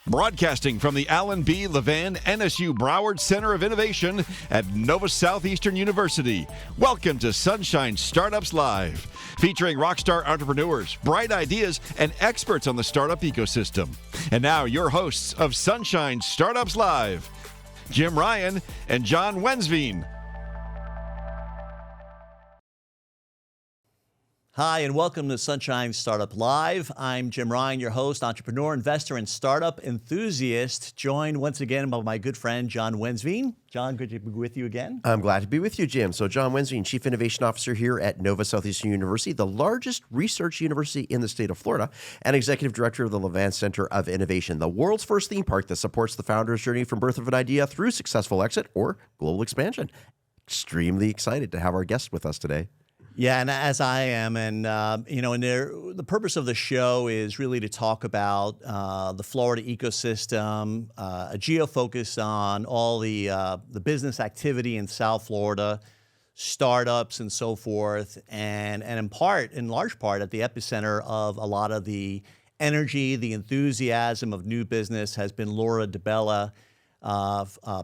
Broadcasting from the Allen B. Levan NSU Broward Center of Innovation at Nova Southeastern University. Welcome to Sunshine Startups Live, featuring rockstar entrepreneurs, bright ideas, and experts on the startup ecosystem. And now your hosts of Sunshine Startups Live, Jim Ryan and John Wensveen. Hi, and welcome to Sunshine Startup Live. I'm Jim Ryan, your host, entrepreneur, investor, and startup enthusiast, joined once again by my good friend, John Wensveen. John, good to be with you again. I'm glad to be with you, Jim. So John Wensveen, Chief Innovation Officer here at Nova Southeastern University, the largest research university in the state of Florida, and Executive Director of the Levan Center of Innovation, the world's first theme park that supports the founder's journey from birth of an idea through successful exit or global expansion. Extremely excited to have our guest with us today. Yeah, and as I am, and the purpose of the show is really to talk about the Florida ecosystem, a geo-focus on all the business activity in South Florida, startups and so forth, and in large part, at the epicenter of a lot of the energy, the enthusiasm of new business has been Laura DiBella,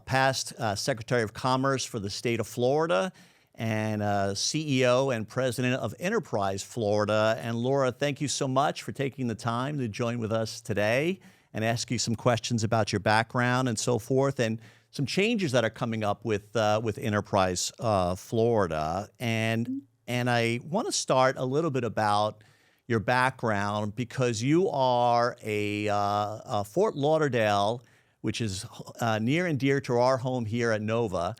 past Secretary of Commerce for the state of Florida, and CEO and President of Enterprise Florida. And Laura, thank you so much for taking the time to join with us today and ask you some questions about your background and so forth, and some changes that are coming up with Enterprise Florida. And I want to start a little bit about your background, because you are a Fort Lauderdale, which is near and dear to our home here at Nova.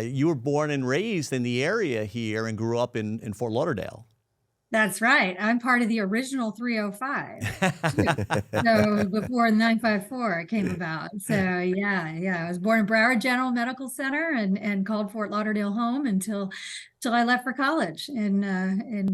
You were born and raised in the area here and grew up in Fort Lauderdale. That's right. I'm part of the original 305. So before 954 came about. So yeah. I was born in Broward General Medical Center and called Fort Lauderdale home until I left for college in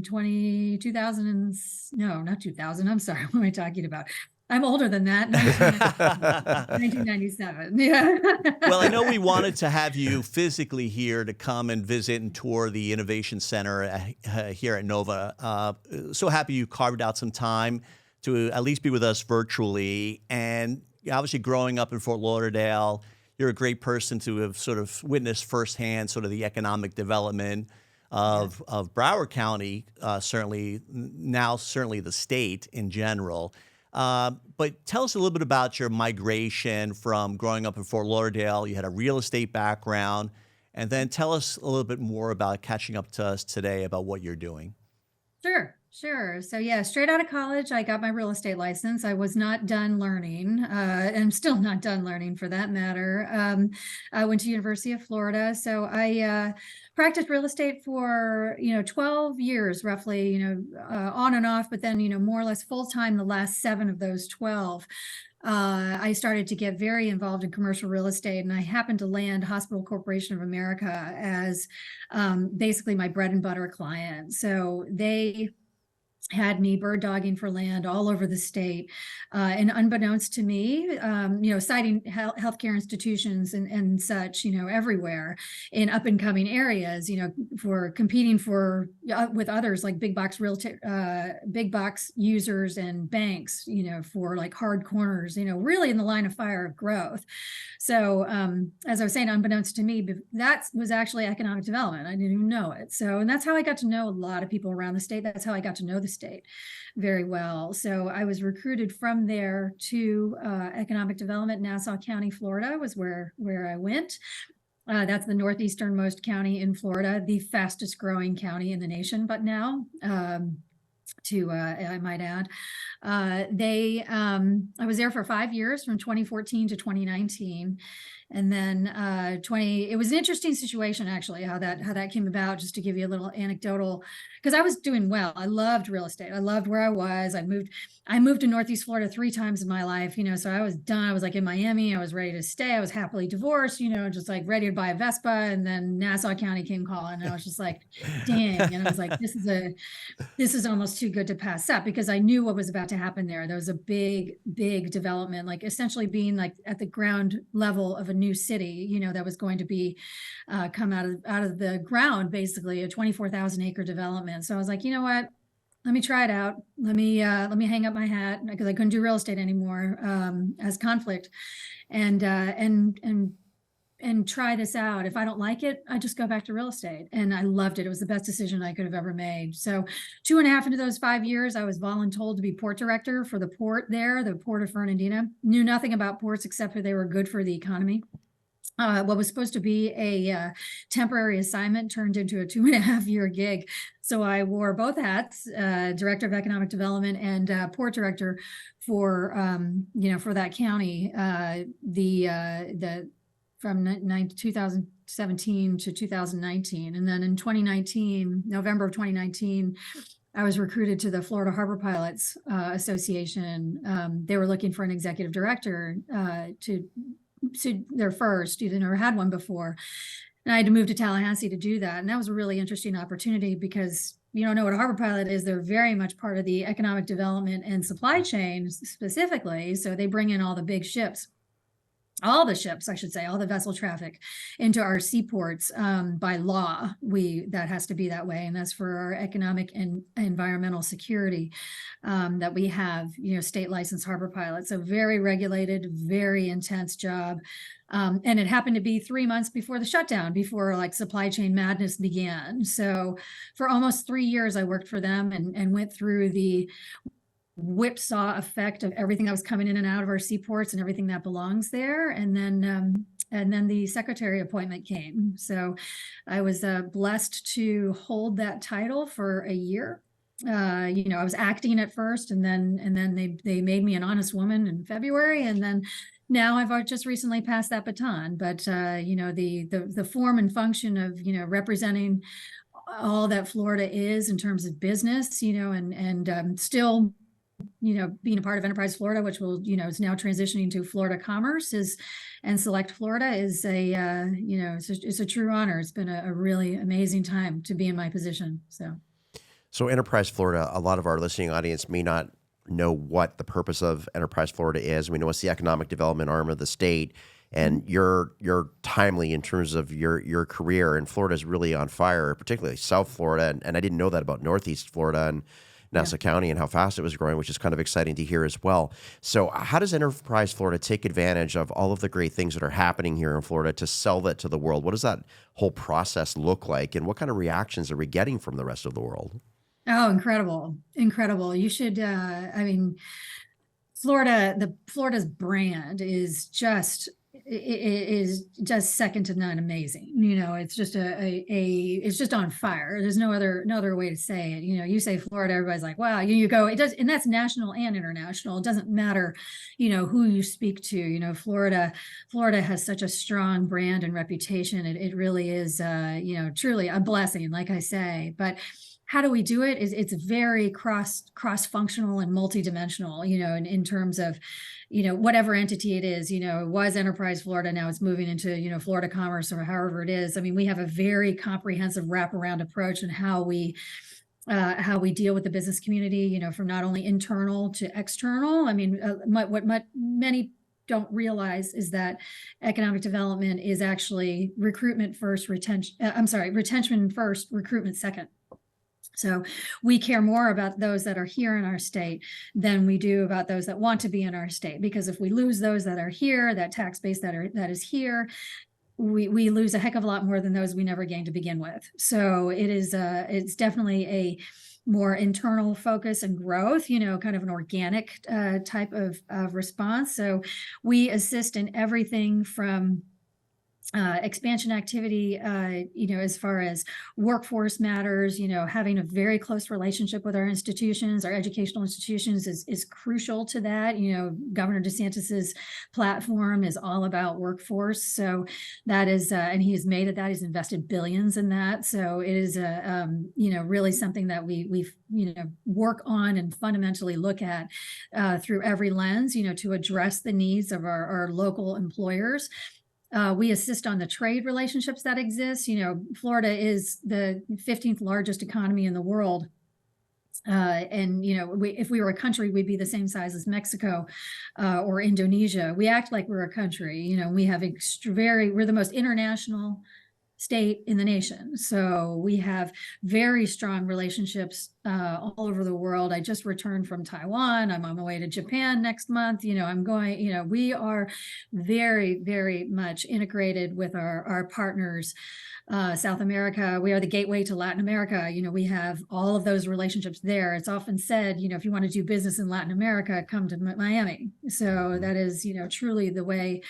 2000 and no, not 2000. I'm sorry. What am I talking about? I'm older than that. 1997. Yeah. Well, I know we wanted to have you physically here to come and visit and tour the Innovation Center here at Nova. So happy you carved out some time to at least be with us virtually. And obviously growing up in Fort Lauderdale, you're a great person to have sort of witnessed firsthand sort of the economic development of Broward County, certainly the state in general. But tell us a little bit about your migration from growing up in Fort Lauderdale. You had a real estate background, and then tell us a little bit more about catching up to us today about what you're doing. Sure. So yeah, straight out of college, I got my real estate license. I was not done learning, and I'm still not done learning for that matter. I went to University of Florida. So I practiced real estate for, 12 years roughly, on and off, but then, more or less full-time the last 7 of those 12. I started to get very involved in commercial real estate, and I happened to land Hospital Corporation of America as basically my bread and butter client. So they had me bird dogging for land all over the state, and unbeknownst to me, citing healthcare institutions and such, everywhere in up and coming areas, for competing with others like big box users and banks, for like hard corners, really in the line of fire of growth. So as I was saying, unbeknownst to me, that was actually economic development. I didn't even know it. So, and that's how I got to know a lot of people around the state. That's how I got to know the state very well. So I was recruited from there to economic development. Nassau County, Florida was where I went. That's the northeasternmost county in Florida, the fastest growing county in the nation, but now, I might add. I was there for 5 years, from 2014 to 2019. And then it was an interesting situation, actually, how that came about, just to give you a little anecdotal, because I was doing well. I loved real estate. I loved where I was. I moved to Northeast Florida 3 times in my life, so I was done. I was like in Miami. I was ready to stay. I was happily divorced, just like ready to buy a Vespa. And then Nassau County came calling, and I was just like, dang. And I was like, this is almost too good to pass up, because I knew what was about to happen there. There was a big, big development, like essentially being like at the ground level of a new city, that was going to be come out of the ground, basically a 24,000 acre development. So I was like, you know what? me try it out. Let me hang up my hat, because I couldn't do real estate anymore, as conflict, and try this out. If I don't like it, I just go back to real estate. And I loved it. It was the best decision I could have ever made. So 2.5 into those 5 years, I was voluntold to be port director for the port there, the Port of Fernandina. Knew nothing about ports except that they were good for the economy. What was supposed to be a temporary assignment turned into a 2.5-year gig. So I wore both hats, director of economic development and port director for, for that county, from 2017 to 2019. And then in 2019, November of 2019, I was recruited to the Florida Harbor Pilots Association. They were looking for an executive director to their first. You'd never had one before. And I had to move to Tallahassee to do that. And that was a really interesting opportunity, because you don't know what a harbor pilot is. They're very much part of the economic development and supply chain specifically. So they bring in all the big ships, all the ships, I should say, all the vessel traffic into our seaports. By law, that has to be that way. And that's for our economic and environmental security, that we have, state licensed harbor pilots. So very regulated, very intense job. And it happened to be 3 months before the shutdown, before like supply chain madness began. So for almost 3 years, I worked for them and went through the whipsaw effect of everything that was coming in and out of our seaports and everything that belongs there. And then the secretary appointment came. So I was blessed to hold that title for a year. I was acting at first, and then they made me an honest woman in February, and then now I've just recently passed that baton. But the form and function of representing all that Florida is in terms of business, and still being a part of Enterprise Florida, which will, is now transitioning to Florida Commerce and Select Florida, is it's a true honor. It's been a really amazing time to be in my position. So Enterprise Florida, a lot of our listening audience may not know what the purpose of Enterprise Florida is. We know it's the economic development arm of the state, and you're timely in terms of your career. And Florida is really on fire, particularly South Florida. And I didn't know that about Northeast Florida and Nassau County and how fast it was growing, which is kind of exciting to hear as well. So how does Enterprise Florida take advantage of all of the great things that are happening here in Florida to sell that to the world? What does that whole process look like, and what kind of reactions are we getting from the rest of the world? Oh, incredible. Incredible. You should, Florida's brand is just second to none amazing. It's just it's just on fire. There's no other way to say it. You say Florida, everybody's like, wow, you go, it does. And that's national and international. It doesn't matter, who you speak to. Florida has such a strong brand and reputation. It really is, truly a blessing, like I say. But how do we do it? It's very cross-functional and multidimensional, in terms of, whatever entity it is. It was Enterprise Florida, now it's moving into, Florida Commerce, or however it is. I mean, we have a very comprehensive wraparound approach in how we deal with the business community, from not only internal to external. I mean, what many don't realize is that economic development is actually retention first, recruitment second. So we care more about those that are here in our state than we do about those that want to be in our state. Because if we lose those that are here, that tax base that is here, we lose a heck of a lot more than those we never gained to begin with. So it's definitely a more internal focus and growth, kind of an organic type of response. So we assist in everything from expansion activity, as far as workforce matters, having a very close relationship with our institutions, our educational institutions is crucial to that. Governor DeSantis's platform is all about workforce. So that is, and he has made it that. He's invested billions in that. So it is, really something that we work on and fundamentally look at through every lens, to address the needs of our local employers. We assist on the trade relationships that exist. Florida is the 15th largest economy in the world. And if we were a country, we'd be the same size as Mexico or Indonesia. We act like we're a country. We have we're the most international state in the nation. So we have very strong relationships all over the world. I just returned from Taiwan. I'm on my way to Japan next month. I'm going, we are very, very much integrated with our partners. South America, we are the gateway to Latin America. We have all of those relationships there. It's often said, if you want to do business in Latin America, come to Miami. So that is, truly the way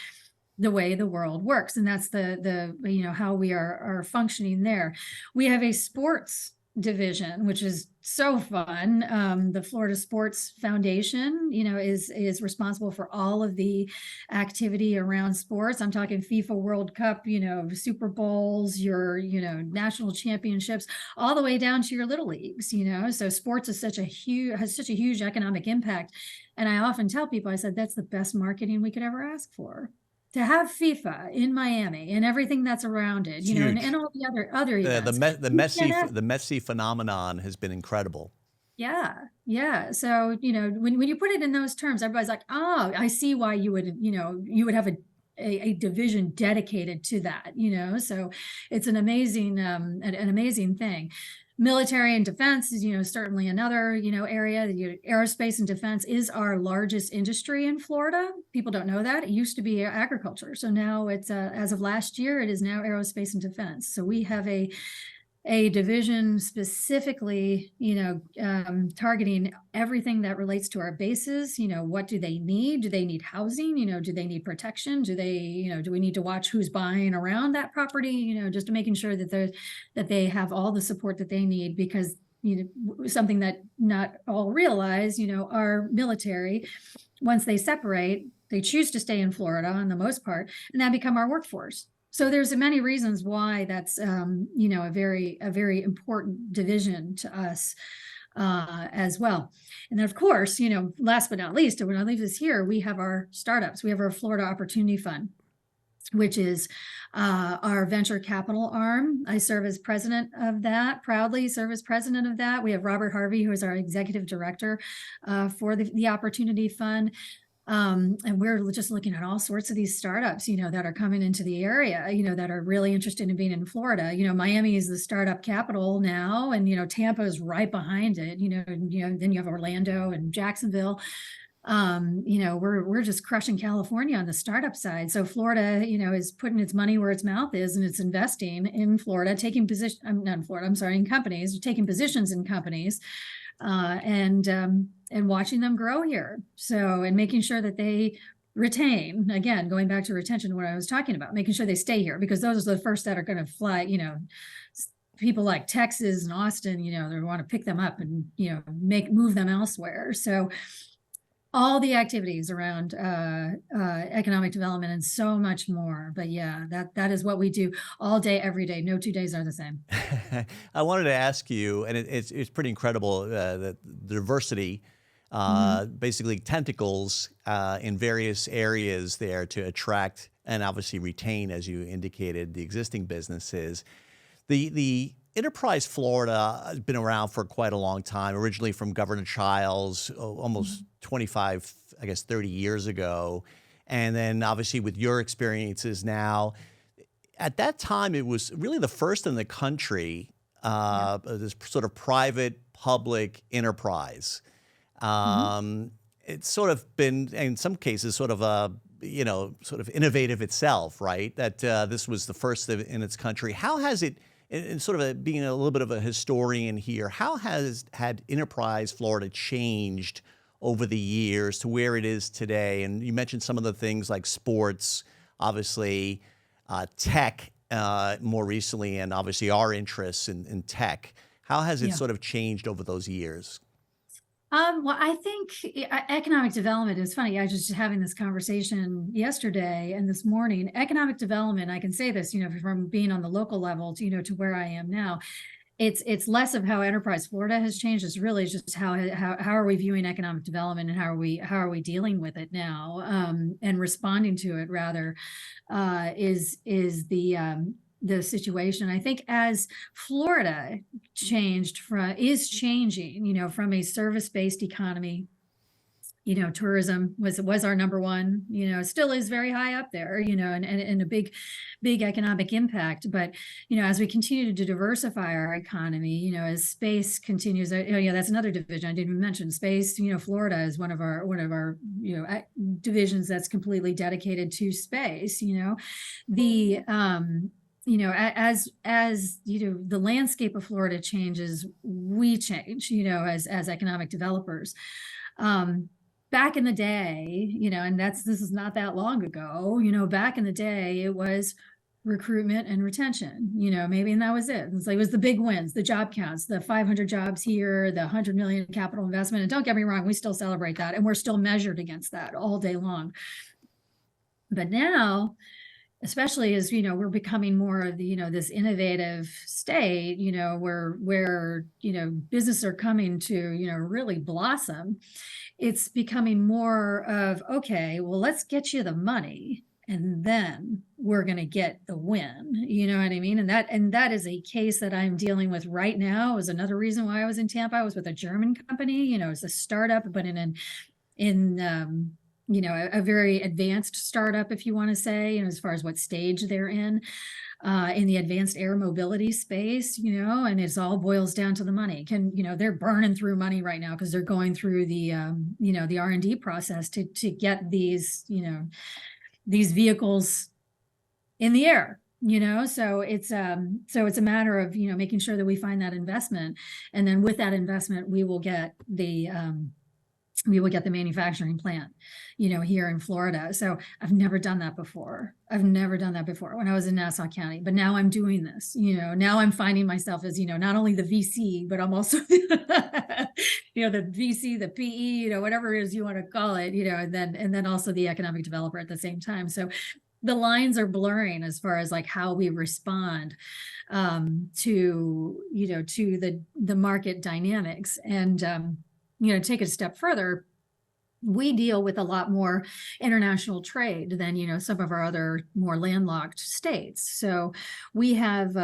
the world works. And that's the how we are functioning there. We have a sports division, which is so fun. The Florida Sports Foundation, is responsible for all of the activity around sports. I'm talking FIFA World Cup, Super Bowls, your, national championships, all the way down to your little leagues, so sports is has such a huge economic impact. And I often tell people, I said, that's the best marketing we could ever ask for. To have FIFA in Miami and everything that's around it, and all the other events. The Messi phenomenon has been incredible. Yeah. So, when you put it in those terms, everybody's like, oh, I see why you would have a division dedicated to that, so it's an amazing thing. Military and defense is, certainly another, area. Aerospace and defense is our largest industry in Florida. People don't know that. It used to be agriculture. So now it's, as of last year, it is now aerospace and defense. So we have a division specifically, targeting everything that relates to our bases. What do they need? Do they need housing? Do they need protection? Do we need to watch who's buying around that property? Just making sure that they have all the support that they need, because something that not all realize, our military, once they separate, they choose to stay in Florida on the most part, and that become our workforce. So there's many reasons why that's, a very important division to us as well. And then, of course, last but not least, when I leave this here, we have our startups. We have our Florida Opportunity Fund, which is our venture capital arm. I serve as president of that, proudly serve as president of that. We have Robert Harvey, who is our executive director for the Opportunity Fund. And we're just looking at all sorts of these startups, that are coming into the area, that are really interested in being in Florida. Miami is the startup capital now, and, Tampa is right behind it, and, then you have Orlando and Jacksonville. We're just crushing California on the startup side. So Florida, is putting its money where its mouth is, and it's investing in Florida, taking position, not in Florida, I'm sorry, in companies, taking positions in companies, and watching them grow here. So, and making sure that they retain, again, going back to retention, what I was talking about, making sure they stay here, because those are the first that are going to fly, people like Texas and Austin, they want to pick them up and, move them elsewhere. So all the activities around economic development and so much more. But yeah, that is what we do all day, every day. No 2 days are the same. I wanted to ask you, and it's pretty incredible, the diversity, basically tentacles in various areas there to attract and obviously retain, as you indicated, the existing businesses. The Enterprise Florida has been around for quite a long time, originally from Governor Childs, almost 25, 30 years ago. And then obviously with your experiences now, at that time, it was really the first in the country, this sort of private public enterprise. It's sort of been, in some cases, sort of innovative itself, right? That this was the first in its country. How has it, and sort of being a little bit of a historian here, how had Enterprise Florida changed over the years to where it is today? And you mentioned some of the things like sports, obviously, tech more recently, and obviously our interests in tech. How has it sort of changed over those years? Well, I think economic development is funny. I was just having this conversation yesterday and this morning. Economic development, I can say this, from being on the local level to, to where I am now. It's less of how Enterprise Florida has changed. It's really just how are we viewing economic development, and how are we dealing with it now, and responding to it rather, is the situation. I think as Florida is changing, from a service-based economy, tourism was our number one, still is very high up there, and a big economic impact. But, as we continue to diversify our economy, as space continues, that's another division I didn't even mention. Space, Florida is one of our divisions that's completely dedicated to space. The as the landscape of Florida changes, we change, as economic developers. Back in the day, and this is not that long ago, back in the day, it was recruitment and retention, maybe, and that was it. It was the big wins, the job counts, the 500 jobs here, the 100 million capital investment. And don't get me wrong, we still celebrate that, and we're still measured against that all day long. But now, especially as we're becoming more of the this innovative state, where businesses are coming to really blossom, it's becoming more of, okay, well, let's get you the money and then we're going to get the win. You know what I mean? And that is a case that I'm dealing with right now. Is another reason why I was in Tampa. I was with a German company, it's a startup, but in a very advanced startup, if you want to say, as far as what stage they're in the advanced air mobility space, and it all boils down to the money. They're burning through money right now because they're going through the R&D process to get these vehicles in the air. So it's a matter of making sure that we find that investment, and then with that investment we will get the manufacturing plant, here in Florida. So I've never done that before. When I was in Nassau County, but now I'm doing this, now I'm finding myself as, not only the VC, but I'm also, the VC, the PE, whatever it is you want to call it, and then also the economic developer at the same time. So the lines are blurring as far as like how we respond to the market dynamics. And take it a step further, we deal with a lot more international trade than some of our other more landlocked states. So we have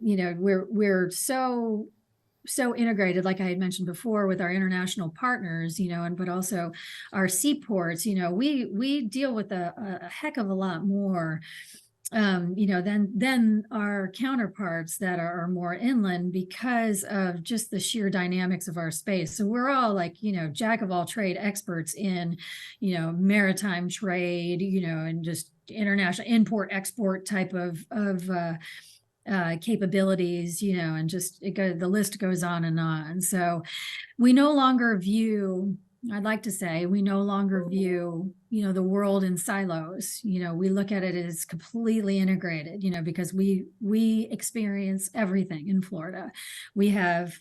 we're so integrated, like I had mentioned before, with our international partners, but also our seaports. We deal with a heck of a lot more than our counterparts that are more inland, because of just the sheer dynamics of our space. So we're all like, jack of all trade experts in, maritime trade, and just international import export type of capabilities, and just the list goes on and on. So we no longer view, I'd like to say, we no longer view, the world in silos. We look at it as completely integrated, because we experience everything in Florida. We have,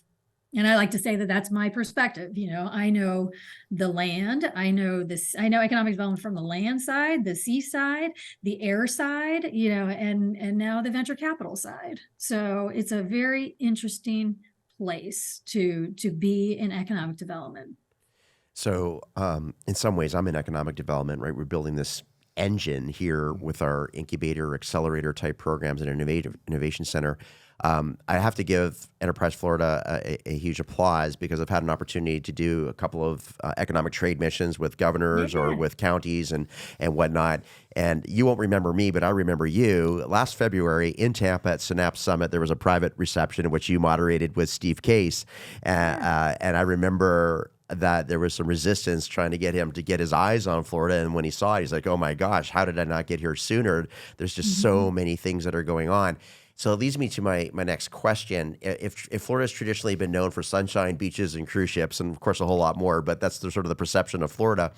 and I like to say that that's my perspective. I know the land, I know economic development from the land side, the sea side, the air side, and now the venture capital side. So it's a very interesting place to be in economic development. So, in some ways, I'm in economic development, right? We're building this engine here with our incubator, accelerator type programs and innovation center. I have to give Enterprise Florida a huge applause, because I've had an opportunity to do a couple of economic trade missions with governors or with counties and whatnot. And you won't remember me, but I remember you. Last February in Tampa at Synapse Summit, there was a private reception in which you moderated with Steve Case. And I remember that there was some resistance trying to get him to get his eyes on Florida. And when he saw it, he's like, oh my gosh, how did I not get here sooner? There's just so many things that are going on. So it leads me to my next question. If Florida's traditionally been known for sunshine, beaches, and cruise ships, and of course a whole lot more, but that's sort of the perception of Florida,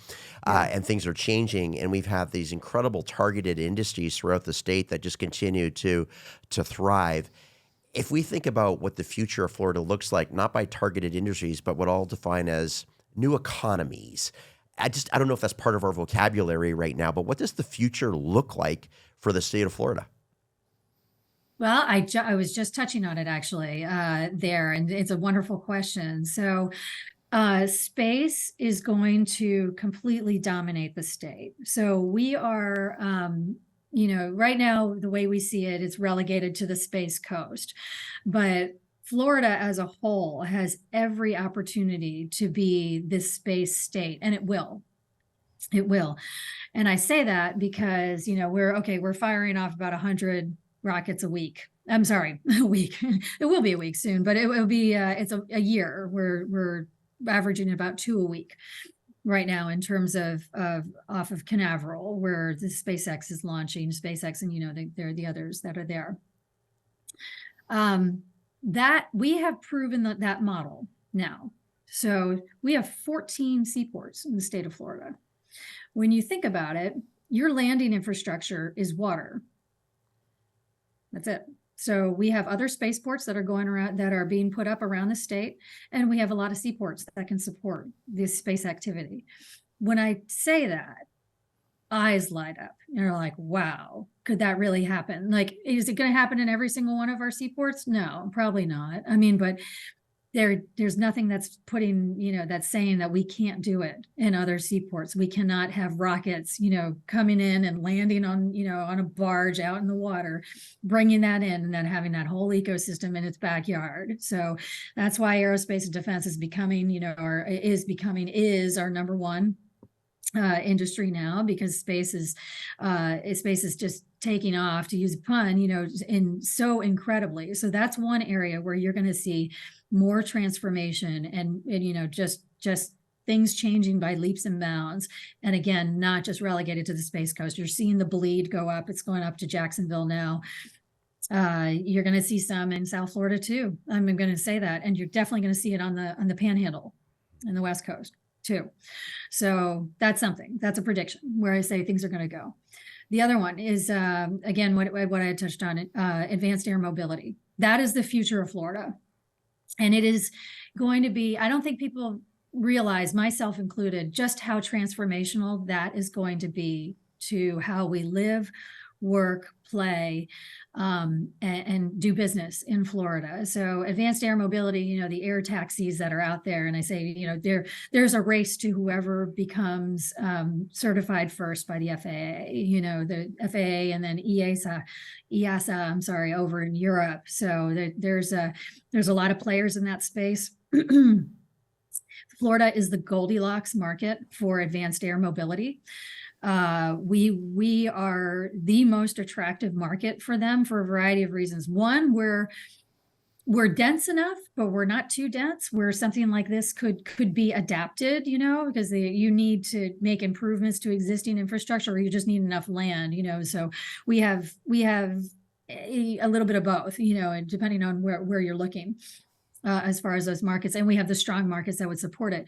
and things are changing, and we've had these incredible targeted industries throughout the state that just continue to thrive. If we think about what the future of Florida looks like, not by targeted industries, but what I'll define as new economies, I don't know if that's part of our vocabulary right now, but what does the future look like for the state of Florida? Well, I was just touching on it actually there, and it's a wonderful question. So space is going to completely dominate the state. So we are, right now, the way we see it, it's relegated to the Space Coast. But Florida as a whole has every opportunity to be this space state, and it will. It will. And I say that because, we're firing off about 100 rockets a week. I'm sorry, a week. It will be a week soon, but it will be, it's a year. We're averaging about 2 a week right now in terms of off of Canaveral, where the SpaceX is launching. SpaceX and, there are the others that are there. That we have proven that model now. So we have 14 seaports in the state of Florida. When you think about it, your landing infrastructure is water. That's it. So we have other spaceports that are going around, that are being put up around the state, and we have a lot of seaports that can support this space activity. When I say that, eyes light up. You're like, wow, could that really happen? Like, is it going to happen in every single one of our seaports? No, probably not. I mean, but there's nothing that's that's saying that we can't do it in other seaports. We cannot have rockets, coming in and landing on, on a barge out in the water, bringing that in, and then having that whole ecosystem in its backyard. So that's why aerospace and defense is becoming, is our number one industry now, because space is just taking off, to use a pun, in so incredibly. So that's one area where you're going to see more transformation and just things changing by leaps and bounds. And again, not just relegated to the Space Coast. You're seeing the bleed go up. It's going up to Jacksonville now. You're going to see some in South Florida too. I'm going to say that. And you're definitely going to see it on the Panhandle and the West Coast too. So that's something. That's a prediction where I say things are going to go. The other one is, again, what I had touched on, advanced air mobility. That is the future of Florida. And it is going to be, I don't think people realize, myself included, just how transformational that is going to be to how we live, work, play, and do business in Florida. So advanced air mobility, the air taxis that are out there. And I say, there's a race to whoever becomes certified first by the FAA, the FAA and then EASA, over in Europe. So there's a lot of players in that space. Florida is the Goldilocks market for advanced air mobility. We are the most attractive market for them for a variety of reasons. One, we're dense enough, but we're not too dense, where something like this could be adapted, because you need to make improvements to existing infrastructure, or you just need enough land, so we have a little bit of both, and depending on where you're looking, as far as those markets, and we have the strong markets that would support it.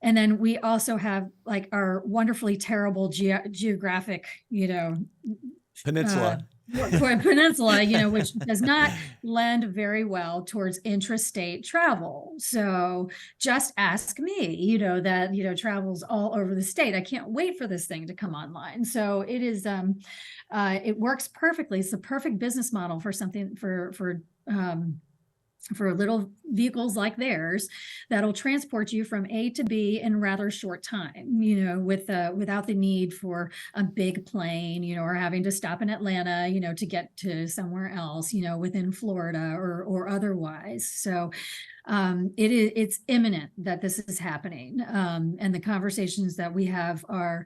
And then we also have like our wonderfully terrible geographic, peninsula, which does not lend very well towards intrastate travel. So just ask me, that, travels all over the state. I can't wait for this thing to come online. So it is, it works perfectly. It's a perfect business model for something for little vehicles like theirs that'll transport you from A to B in rather short time, without the need for a big plane, or having to stop in Atlanta, to get to somewhere else, within Florida or otherwise. So it's imminent that this is happening. And the conversations that we have are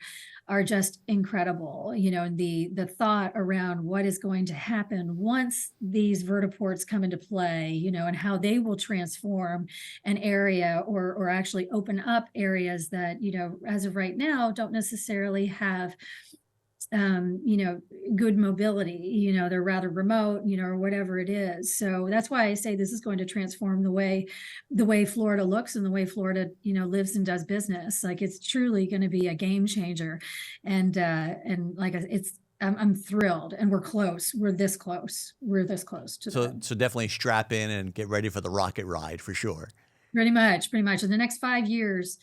just incredible, and the thought around what is going to happen once these vertiports come into play, and how they will transform an area or actually open up areas that, as of right now, don't necessarily have good mobility, they're rather remote, or whatever it is. So that's why I say this is going to transform the way Florida looks and the way Florida, lives and does business. Like, it's truly going to be a game changer. And like, I'm thrilled, and we're close. We're this close to that. So definitely strap in and get ready for the rocket ride for sure. Pretty much. In the next 5 years,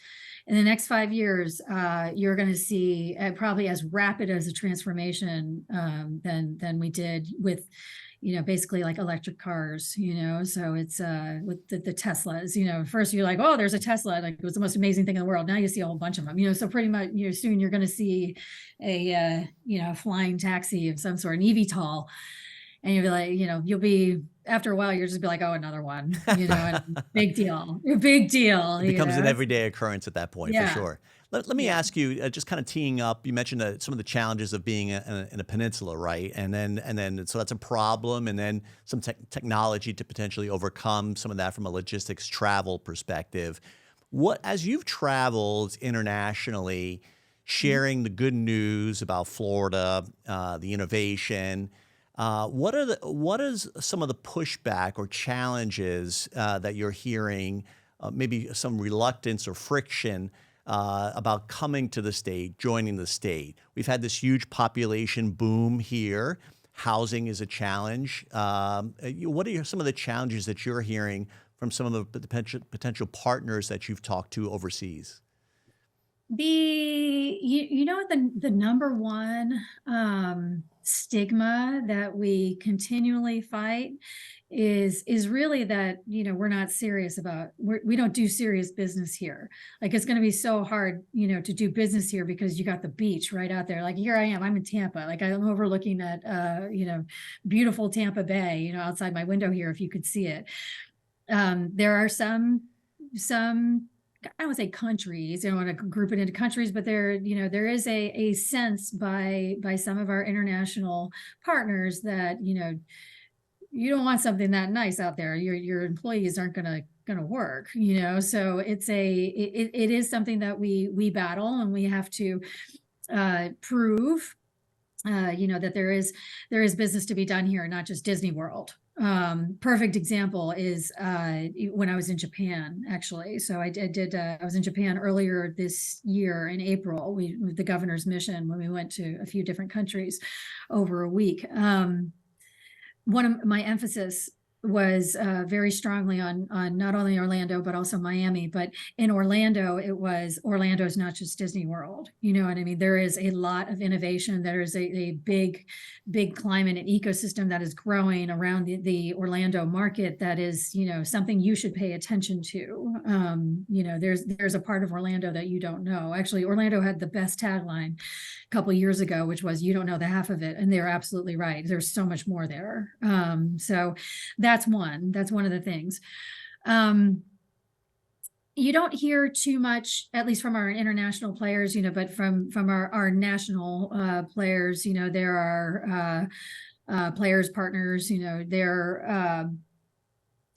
you're going to see probably as rapid as a transformation than we did with, basically like electric cars, so it's with the Teslas, first you're like, oh, there's a Tesla, like it was the most amazing thing in the world. Now you see a whole bunch of them, so pretty much, soon you're going to see a, flying taxi of some sort, an eVTOL. and you'll be like, you'll be, after a while, you'll just be like, oh, another one, and big deal, big deal. It becomes an everyday occurrence at that point, for Yeah. sure. Let me Yeah. ask you, just kind of teeing up. You mentioned some of the challenges of being in a peninsula, right? And then so that's a problem, and then some technology to potentially overcome some of that from a logistics travel perspective. What, as you've traveled internationally, sharing the good news about Florida, the innovation. What is some of the pushback or challenges that you're hearing, maybe some reluctance or friction about coming to the state, joining the state? We've had this huge population boom here. Housing is a challenge. What are some of the challenges that you're hearing from some of the potential partners that you've talked to overseas? What the number one stigma that we continually fight is really that we're not serious about, we don't do serious business here. Like, it's going to be so hard to do business here because you got the beach right out there. Like, here I am, I'm in Tampa, like I'm overlooking at beautiful Tampa Bay, outside my window here, if you could see it. There are some I would say countries, I don't want to group it into countries, but there is a sense by some of our international partners that you don't want something that nice out there. Your employees aren't gonna work, so it is something that we battle, and we have to prove that there is business to be done here, not just Disney World. Perfect example is when I was in Japan, actually. So I was in Japan earlier this year in April, the governor's mission, when we went to a few different countries over a week. One of my emphasis was very strongly on not only Orlando, but also Miami. But in Orlando, Orlando's not just Disney World. You know what I mean? There is a lot of innovation. There is a big climate and ecosystem that is growing around the Orlando market that is, something you should pay attention to. There's a part of Orlando that you don't know. Actually, Orlando had the best tagline a couple of years ago, which was, "You don't know the half of it." And they're absolutely right. There's so much more there. So that's one of the things. You don't hear too much, at least from our international players, but from our national players, there are players, partners,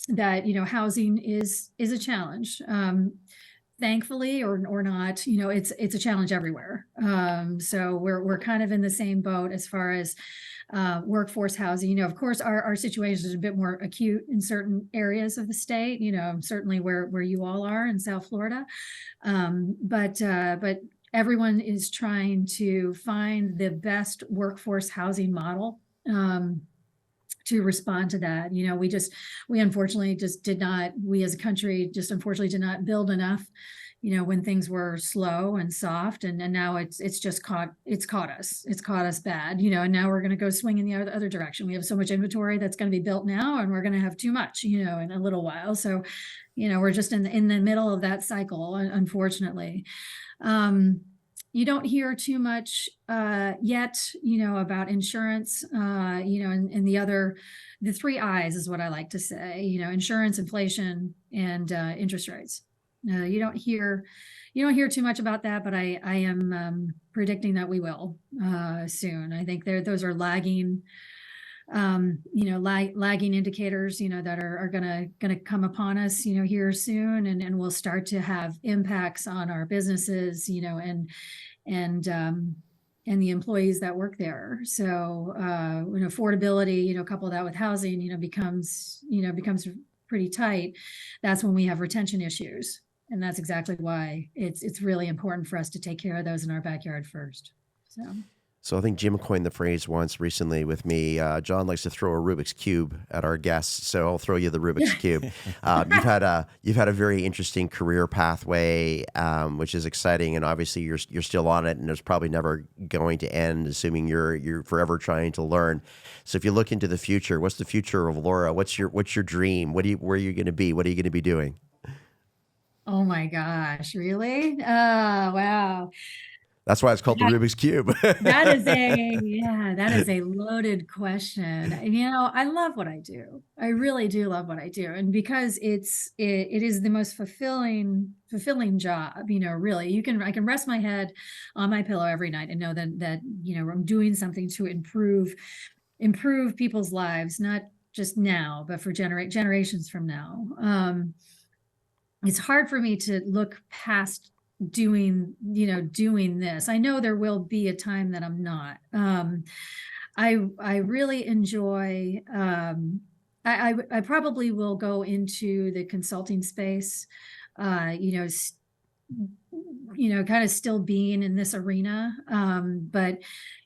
that housing is a challenge. Thankfully or not, it's a challenge everywhere. So we're kind of in the same boat as far as workforce housing. Of course, our situation is a bit more acute in certain areas of the state, certainly where you all are in South Florida. But everyone is trying to find the best workforce housing model to respond to that. We unfortunately just did not, we as a country just unfortunately did not build enough, when things were slow and soft, and now it's caught us bad, and now we're going to go swing in the other direction. We have so much inventory that's going to be built now, and we're going to have too much, in a little while. So, we're just in the middle of that cycle, unfortunately. You don't hear too much yet, about insurance, and the three I's is what I like to say, insurance, inflation, and interest rates. You don't hear too much about that, but I am predicting that we will soon. I think those are lagging, lagging indicators, that are gonna come upon us, here soon, and we'll start to have impacts on our businesses, and the employees that work there. So when affordability, couple that with housing, becomes pretty tight, that's when we have retention issues. And that's exactly why it's really important for us to take care of those in our backyard first. So I think Jim coined the phrase once recently with me. John likes to throw a Rubik's Cube at our guests, so I'll throw you the Rubik's Cube. You've had a very interesting career pathway, which is exciting, and obviously you're still on it, and it's probably never going to end, assuming you're forever trying to learn. So if you look into the future, what's the future of Laura? What's your dream? Where are you going to be? What are you going to be doing? Oh my gosh, really? Oh, wow. That's why it's called the Rubik's Cube. That is a loaded question. I love what I do. I really do love what I do. And because it is the most fulfilling job, really, I can rest my head on my pillow every night and know that I'm doing something to improve people's lives, not just now, but for generations from now. It's hard for me to look past doing this. I know there will be a time that I'm not. I really enjoy, I probably will go into the consulting space, kind of still being in this arena, but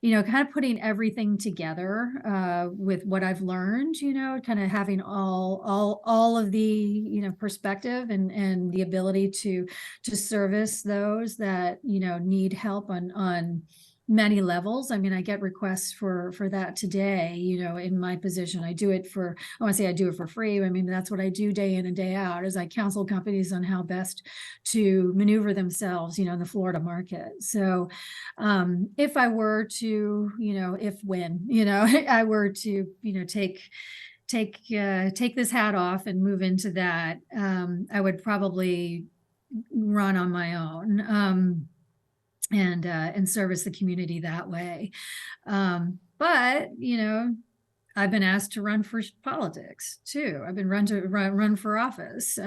kind of putting everything together with what I've learned, kind of having all of the perspective and the ability to service those that need help on many levels. I mean, I get requests for that today, in my position. I do it for, I want to say I do it for free. I mean, that's what I do day in and day out, is I counsel companies on how best to maneuver themselves, in the Florida market. So if I were to, when I were to, take this hat off and move into that, I would probably run on my own. And service the community that way. But I've been asked to run for politics too. I've been run for office.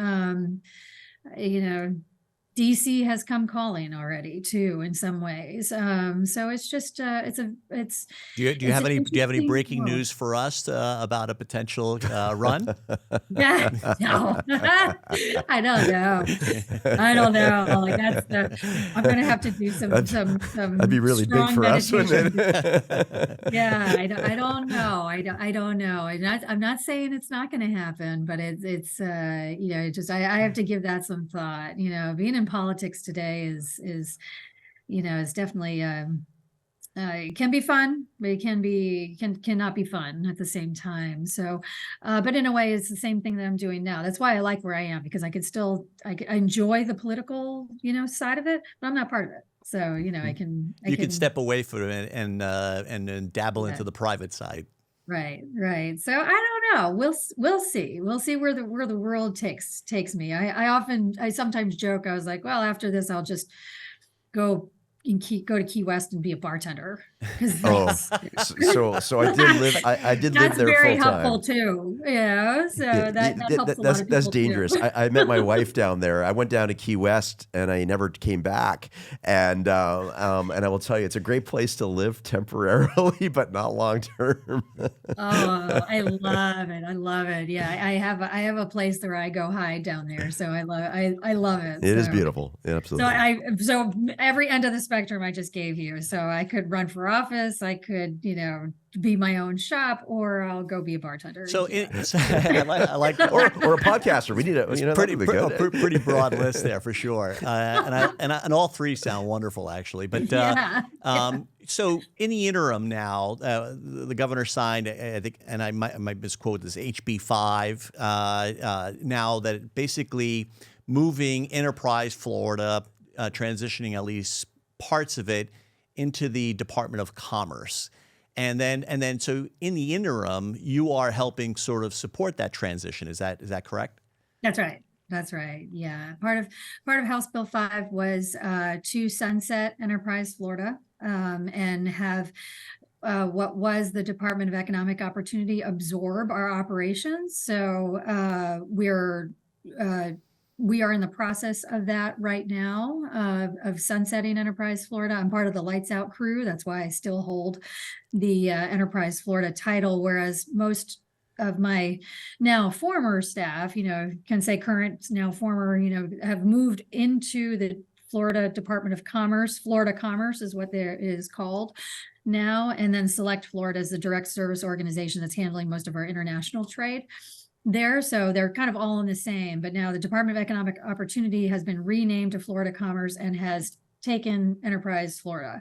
DC has come calling already too, in some ways. So it's just it's. Do you have any breaking news for us about a potential run? Yeah, no, I don't know. Like I'm going to have to do some. That'd be really big for us, wouldn't it? Yeah, I don't know. I don't know. I'm not saying it's not going to happen, but it's I have to give that some thought. Being in politics today is definitely it can be fun, but it cannot be fun at the same time. So, but in a way, it's the same thing that I'm doing now. That's why I like where I am, because I enjoy the political side of it, but I'm not part of it. So I can step away from it and dabble into the private side. Right. So I don't know. We'll see. We'll see where the world takes me. I sometimes joke. I was like, well, after this, I'll just go to Key West and be a bartender. So I did live there full time. That's very helpful too. Yeah. So that helps a lot of people. That's dangerous. I met my wife down there. I went down to Key West and I never came back. And I will tell you, it's a great place to live temporarily, but not long term. I love it. I love it. Yeah. I have a place where I go hide down there. So I love it. It is beautiful. Yeah, absolutely. So every end of the spectrum I just gave you. So I could run for office. I could, be my own shop, or I'll go be a bartender. So I like or a podcaster. We need a pretty broad list there for sure. And all three sound wonderful, actually. But so in the interim now, the governor signed, I think, and I might misquote this, HB 5. Now that basically moving Enterprise Florida, transitioning at least parts of it into the Department of Commerce. And then so in the interim, you are helping sort of support that transition. Is that correct? That's right. Yeah. Part of House Bill 5 was to sunset Enterprise Florida and have what was the Department of Economic Opportunity absorb our operations. So we are in the process of that right now, of sunsetting Enterprise Florida. I'm part of the Lights Out crew. That's why I still hold the Enterprise Florida title, whereas most of my now former staff, can say current, now former, have moved into the Florida Department of Commerce. Florida Commerce is what there is called now. And then Select Florida is the direct service organization that's handling most of our international trade there. So they're kind of all in the same, but now the Department of Economic Opportunity has been renamed to Florida Commerce and has taken Enterprise Florida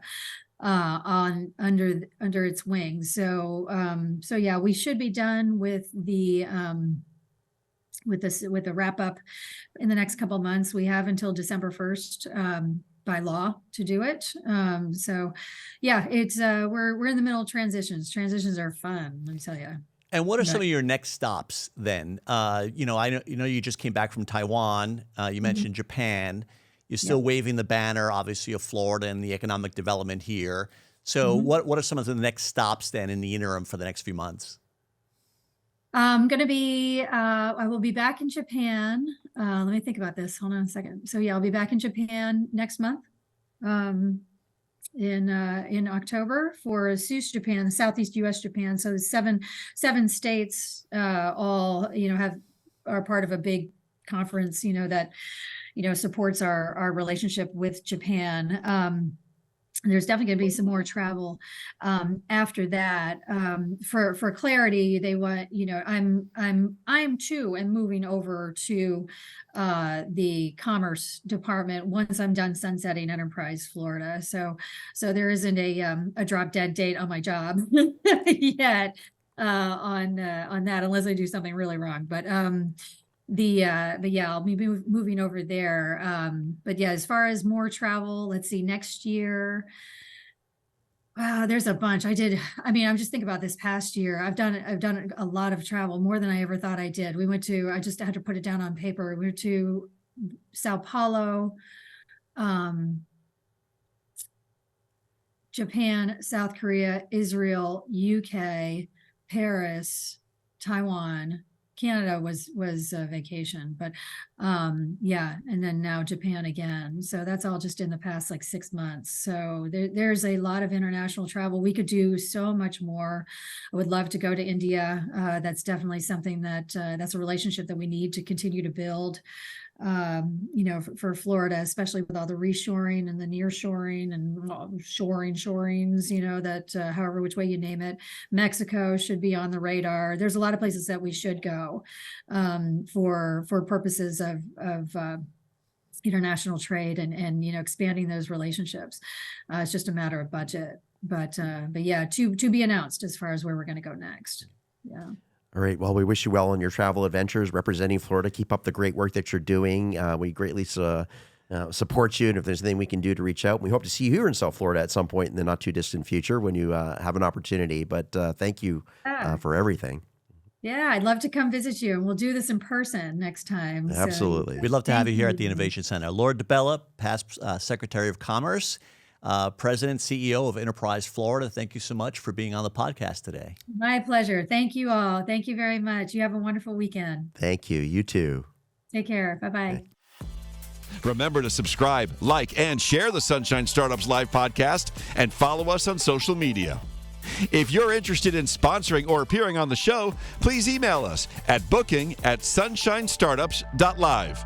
under its wing. So yeah, we should be done with the wrap up in the next couple of months. We have until December 1st by law to do it. So yeah, it's we're in the middle of transitions. Transitions are fun, let me tell you. And what are some of your next stops then? I know you just came back from Taiwan. You mentioned Japan. You're still waving the banner, obviously, of Florida and the economic development here. So what are some of the next stops then in the interim for the next few months? I will be back in Japan. Let me think about this. Hold on a second. So yeah, I'll be back in Japan next month. In October for SUS Japan, Southeast U.S. Japan. So seven states all are part of a big conference that supports our relationship with Japan. There's definitely going to be some more travel after that. For clarity, they want I'm too am moving over to the Commerce Department once I'm done sunsetting Enterprise Florida. So there isn't a drop dead date on my job yet on that, unless I do something really wrong. But yeah, I'll be moving over there. But yeah, as far as more travel, let's see, next year, there's a bunch. I'm just thinking about this past year. I've done a lot of travel, more than I ever thought I did. I just had to put it down on paper. We were to Sao Paulo, Japan, South Korea, Israel, UK, Paris, Taiwan. Canada was a vacation, but yeah, and then now Japan again. So that's all just in the past 6 months. So there's a lot of international travel. We could do so much more. I would love to go to India. That's definitely something that's a relationship that we need to continue to build. For Florida, especially with all the reshoring and the nearshoring and shorings, that however which way you name it. Mexico should be on the radar. There's a lot of places that we should go for purposes of international trade and expanding those relationships. It's just a matter of budget, but yeah, to be announced as far as where we're going to go next. Yeah. All right. Well, we wish you well on your travel adventures representing Florida. Keep up the great work that you're doing. We greatly support you. And if there's anything we can do to reach out, we hope to see you here in South Florida at some point in the not too distant future when you have an opportunity. But thank you for everything. Yeah, I'd love to come visit you. We'll do this in person next time. Absolutely. So, We'd love to have you here at the Innovation Center. Laura DiBella, past Secretary of Commerce, President, CEO of Enterprise Florida. Thank you so much for being on the podcast today. My pleasure. Thank you all. Thank you very much. You have a wonderful weekend. Thank you. You too. Take care. Bye-bye. Remember to subscribe, like, and share the Sunshine Startups Live podcast and follow us on social media. If you're interested in sponsoring or appearing on the show, please email us at booking@sunshinestartups.live.